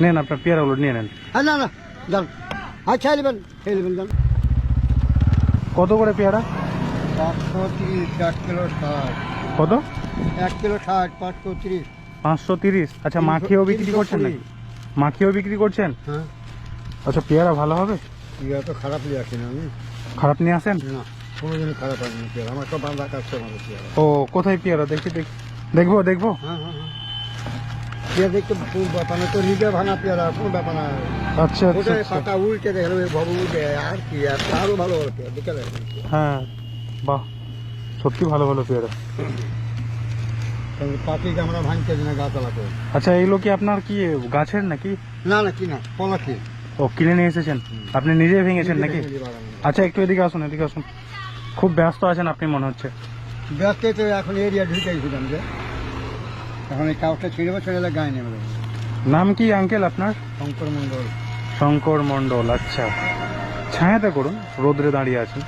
নেন আপনার পেয়ারাগুলো নিয়ে নেন। হ্যাঁ না না যান, আর খেয়ে নেবেন যান। কত করে পেয়ারা? 530, 1 কিলো 60। কত? 1 কিলো 60, 530। 530। আচ্ছা, মাখিয়েও বিক্রি করছেন নাকি? মাখিয়েও বিক্রি করছেন? হ্যাঁ। আচ্ছা, পেয়ারা ভালো হবে? ইয়া তো খারাপ নিয়ে আসি না আমি। খারাপ নিয়ে আসেন না, কোনোদিনই খারাপ হয়নি পেয়ারা। আমার তো বাঁধা কাস্টমার পেয়ারা। ও, কোথায় পেয়ারা? দেখবো। হ্যাঁ। পেয়ারা দেখতে কোনো ব্যাপার না, তো নিজে ভাঙা পেয়ারা কোনো ব্যাপার না। আচ্ছা ওটাই পাতা উল্টে দেখে ভবু উল্টে আর কি, আর আরো ভালো পেয়ারা দেখে রাখবেন। হ্যাঁ, বাহ, সত্যি ভালো পেয়ারা। পাতিকে আমরা ভাঙতে দিই না গাছালা করে। আচ্ছা, এইগুলো কি আপনার কি গাছের নাকি? না কি না, পলাশি। ও, কিনে নিয়ে এসেছেন? আপনি নিজেই ভেঙেছেন নাকি? আচ্ছা, একটু এদিকে আসুন। খুব ব্যস্ত আছেন আপনি মনে হচ্ছে। ব্যস্ত তো এখন এরিয়া ঢুকেছিলাম যে, এখন এই কাউটা ছেড়ে গায়ে নেমে দেবো। নাম কি আঙ্কেল আপনার? শঙ্কর মণ্ডল। আচ্ছা, ছায়াতে করুন, রোদ্রে দাঁড়িয়ে আছেন।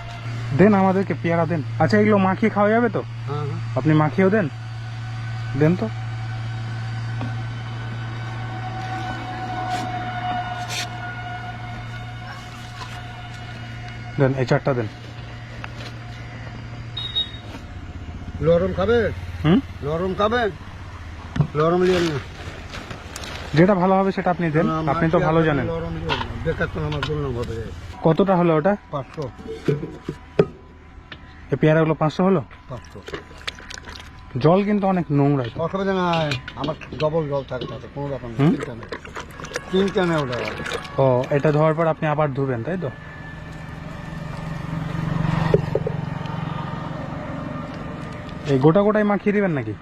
দেন আমাদেরকে পেয়ারা দেন। আচ্ছা, এগুলো মাখিয়ে খাওয়া যাবে তো? হ্যাঁ। আপনি মাখিয়েও দেন তো। দেন, এই 4টা দেন। লরম খাবে? লরম নিয়ে না। যেটা ভালো হবে সেটা আপনি দেন, আপনি তো ভালো জানেন। লরম নিয়ে না, বেকার তো আমার দুর্নাম হবে। কতটা হলো ওটা? 500। এই পেয়ারাগুলো 500 হলো? 500। জল কিন্তু অনেক নোংরা। অসুবিধা নাই, আমার ডবল জল থাকে তাতে কোনো ব্যাপার না। চিন্তা নেই ওটা। ও, এটা ধোয়ার পর আপনি আবার ধুবেন, তাই তো? এই গোটাই মাখিয়ে দিবেন নাকি?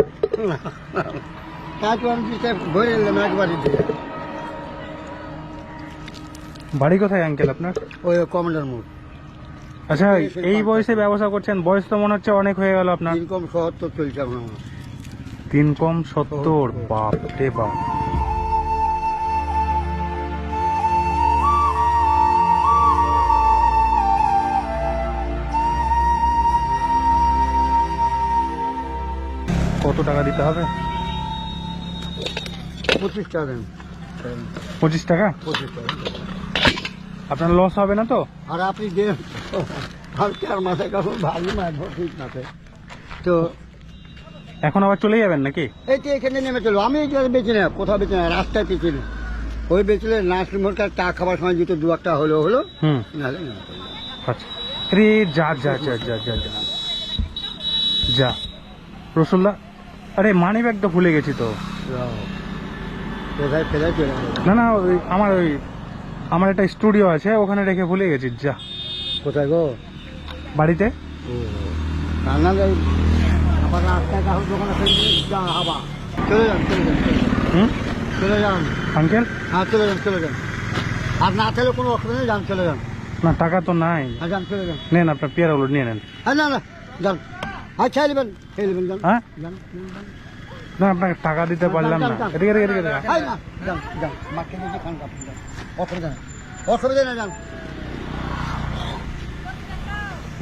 বাড়ি কোথায় আঙ্কেল আপনার? ওই কমান্ডার মোড়। আচ্ছা, এই বয়সে ব্যবসা করছেন? বয়স তো মনে হচ্ছে অনেক হয়ে গেল আপনার। 3 কম 70 চলছে এখন আমার। 3 কম 70? বাপ রে বাপ। কত টাকা দিতে হবে? 25 টাকা দেন। 25 টাকা? 25 টাকা। আপনার লস হবে না তো? আর আপনি দেন আর 4 মাসে কখন ভালো মাছ ঠিক না তো। এখন আবার চলে যাবেন নাকি? এই তো এখানে নেমে চলো, আমি এই জায়গায় বেঁচে না, কোথাও বেঁচে না, রাস্তায় বেঁচে না। ওই বেঁচলে নার্সিং হোমটা চা খাবার সময় যেতে 2-1টা হলো নাহলে না। আচ্ছা, আরে যা রসুল্লা। আরে মানি ব্যাগ তো ভুলে গেছি তো। কোথায় ফেলে চলে না, আমার একটা স্টুডিও আছে, ওখানে রেখে ভুলে গেছি। যা। কোথায় গো? বাড়িতে। রান্না যাই আবার রাস্তায় কাহর দোকানে হাবা। চলে যান আঙ্কেল। হ্যাঁ চলে যান। আর না খেলে কোনো অসুবিধা নেই, চলে যান। না, টাকা তো নাই। হ্যাঁ চলে যান। নেন আপনার পেয়ারাগুলো নিয়ে নেন। হ্যাঁ না যান। হ্যাঁ খেয়ে নেবেন যান। হ্যাঁ, না, আপনাকে টাকা দিতে পারলাম না। এদিকে। যান মাকে নিয়ে খান, অসুবিধা নেই যান।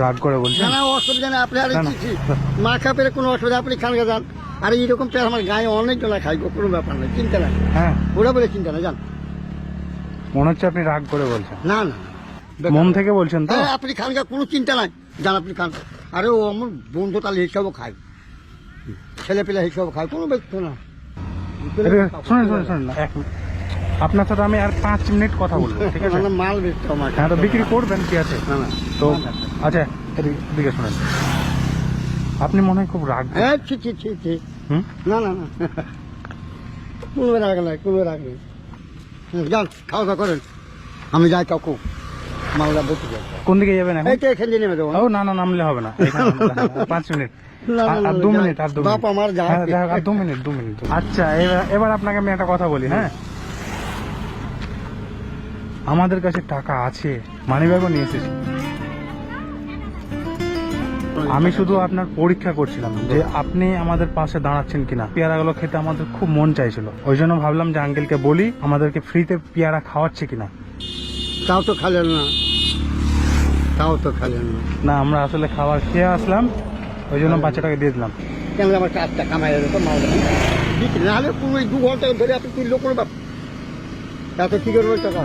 রাগ করে বলছেন? না অসুবিধা নেই, আপনি আর মাখা পেলে কোনো অসুবিধা, আপনি খান যান। আর এইরকম পেয়ার আমার গায়ে অনেক জনা খাই, কোনো ব্যাপার নেই, চিন্তা নাই। হ্যাঁ, ওরা বলে চিন্তা নাই, যান। মনে হচ্ছে আপনি রাগ করে বলছেন। না মন থেকে বলছেন তো? আপনি খান, কোনো চিন্তা নাই, যান আপনি খান। আরে ও আমার বন্ধু তাহলে হিসাবও খায়, ছেলে পেলে হিসাবও খায়, কোনো ব্যক্তি না। শোনেন না, আপনার সাথে আমি আর 5 মিনিট কথা বলবো, ঠিক আছে? মাল বেচতে আমার। হ্যাঁ, তো বিক্রি করবেন, কি আছে? না তো আচ্ছা, এদিকে শোনেন, আপনি মনে হয় খুব রাগ। হ্যাঁ ছি না কোনো রাগ নেই। যান, খাওয়া দাওয়া করেন, আমি যাই কাকু মালদা বেঁচে যাই। কোন দিকে যাবেন এখন? এই তো এখান দিয়ে নেমে দেবো। ও না, নামলে হবে না, 5 মিনিট, আর 2 মিনিট, আর 2 মিনিট। বাপ আমার যা, আর 2 মিনিট। আচ্ছা, এবার আপনাকে আমি একটা কথা বলি। হ্যাঁ, আমাদের কাছে টাকা আছে, মানিব্যাগও নিয়ে এসেছি। আমি শুধু আপনার পরীক্ষা করছিলাম যে আপনি আমাদের পাশে দাঁড়াচ্ছেন কিনা। পেয়ারাগুলো খেতে আমাদের খুব মন চাইছিল, ওই জন্য ভাবলাম যে আঙ্কেলকে বলি আমাদেরকে ফ্রিতে পেয়ারা খাওয়াচ্ছে কিনা। তাও তো খালেন না। না, আমরা আসলে খাবার খেয়ে আসলাম, ওই জন্য বাচ্চাটাকে দিয়ে দিলাম। কেন আমার 4 টাকা কামাই যেত মালদা বিক্রি না হলে পুরো 2 ঘন্টা ধরে আপনি তুললো কোনো ব্যাপার। এত কি করবো টাকা?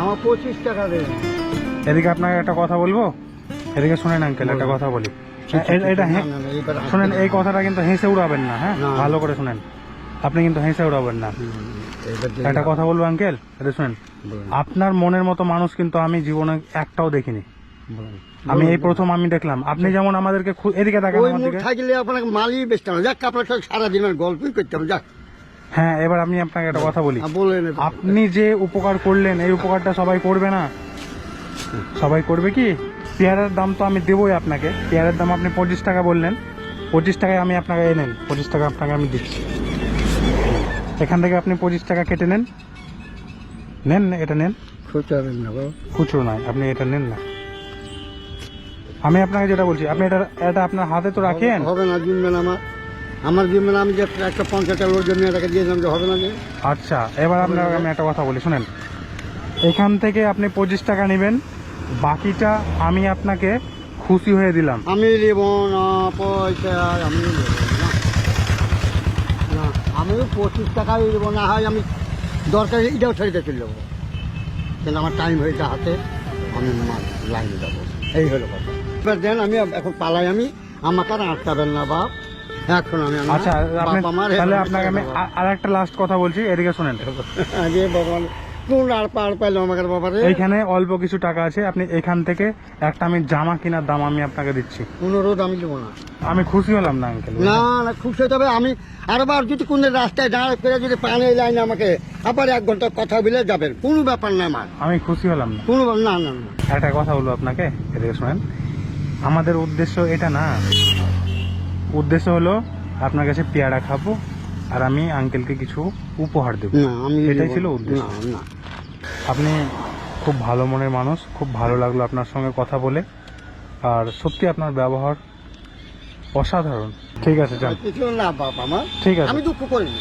আমার 25 টাকা দেবে। এদিকে আপনাকে একটা কথা বলবো, এদিকে শুনেন আঙ্কেল, একটা কথা বলি। এটা শুনেন, এই কথাটা কিন্তু হেসে উড়াবেন না, হ্যাঁ? না। ভালো করে শুনেন, আপনি কিন্তু হেসে উড়াবেন না। একটা কথা বলবো আঙ্কেল, এটা শুনেন। আপনার মনের মতো মানুষ কিন্তু আমি জীবনে একটাও দেখিনি। আমি এই প্রথম আমি দেখলাম। আপনি যেমন আমাদেরকে এদিকে দেখেন ওই আমার মুখ দিকে। থাকলে আপনাকে মালই বেচতাম না। যাক, আপনার সাথে সারাদিনের গল্পই করতাম। যাক, হ্যাঁ, এবার আমি আপনাকে একটা কথা বলি। বললেন আপনি যে উপকার করলেন, এই উপকারটা সবাই করবে না? সবাই করবে কি? পেয়ারার দাম তো আমি দেবই আপনাকে। পেয়ারার দাম আপনি 25 টাকা বললেন, 25 টাকায় আমি আপনাকে নেন, 25 টাকা আপনাকে আমি দিচ্ছি। এখান থেকে আপনি 25 টাকা কেটে নেন, নেন এটা নেন। খুঁজতে না বাবা। খুচরো নয়, আপনি এটা নেন না। আমি আপনাকে যেটা বলছি, আপনি এটা আপনার হাতে তো রাখেন। হবে না, জিনবেন আমার জিনবেন। আমি যে একটা 50 টাকা লোক জন্য এটাকে দিয়েছিলাম, যে হবে না যে। আচ্ছা, এবার আপনাকে আমি একটা কথা বলি, শুনেন। এখান থেকে আপনি 25 টাকা নেবেন, বাকিটা আমি আপনাকে খুশি হয়ে দিলাম। আমি দেব না পয়সা, আমি দেব না। না, আমি 25 টাকাই দেবো না। হয় আমি দরকার এটাও ছেড়ে চলে যাবো, কিন্তু আমার টাইম হয়েছে হাতে, আমি লাইনে যাবো। এই হলো কথা। এবার দেন, আমি এখন পালাই। আমাকে আর আটকাবেন না বাপ। এখন আমি আচ্ছা, আপনি বাপ আমার তাহলে আপনাকে আমি আর একটা লাস্ট কথা বলছি, এদিকে শুনেন। আগে ভগবান কোন আর পার পাইলো আমাকে বাবারে। এইখানে অল্প কিছু টাকা আছে, আপনি এখান থেকে একটা আমি জামা কেনার দাম আমি আপনাকে দিচ্ছি। অনুরোধ আমি দেবো না। আমি খুশি হলাম না আঙ্কেল। না না, খুশি হতে হবে। আমি আরবার যদি কোন রাস্তায় দাঁড় করে যদি পানি লাইনে আমাকে আবার 1 ঘন্টা কথা বলে যাবেন, কোনো ব্যাপার না আমার। আমি খুশি হলাম না। কোনো না না না। একটা কথা বলবো আপনাকে, এদিকে শুনেন। আমাদের উদ্দেশ্য এটা না, উদ্দেশ্য হলো আপনার কাছে পেয়ারা খাবো আর আমি আঙ্কেলকে কিছু উপহার দেবো। না, আমি এটাই দেবো ছিল না। উদ্দেশ্য। না না, আপনি খুব ভালো মনের মানুষ, খুব ভালো লাগলো আপনার সঙ্গে কথা বলে। আর সত্যি আপনার ব্যবহার অসাধারণ। ঠিক আছে, যান। কিছু না বাপ আমার। ঠিক আছে। আমি দুঃখ করিনি।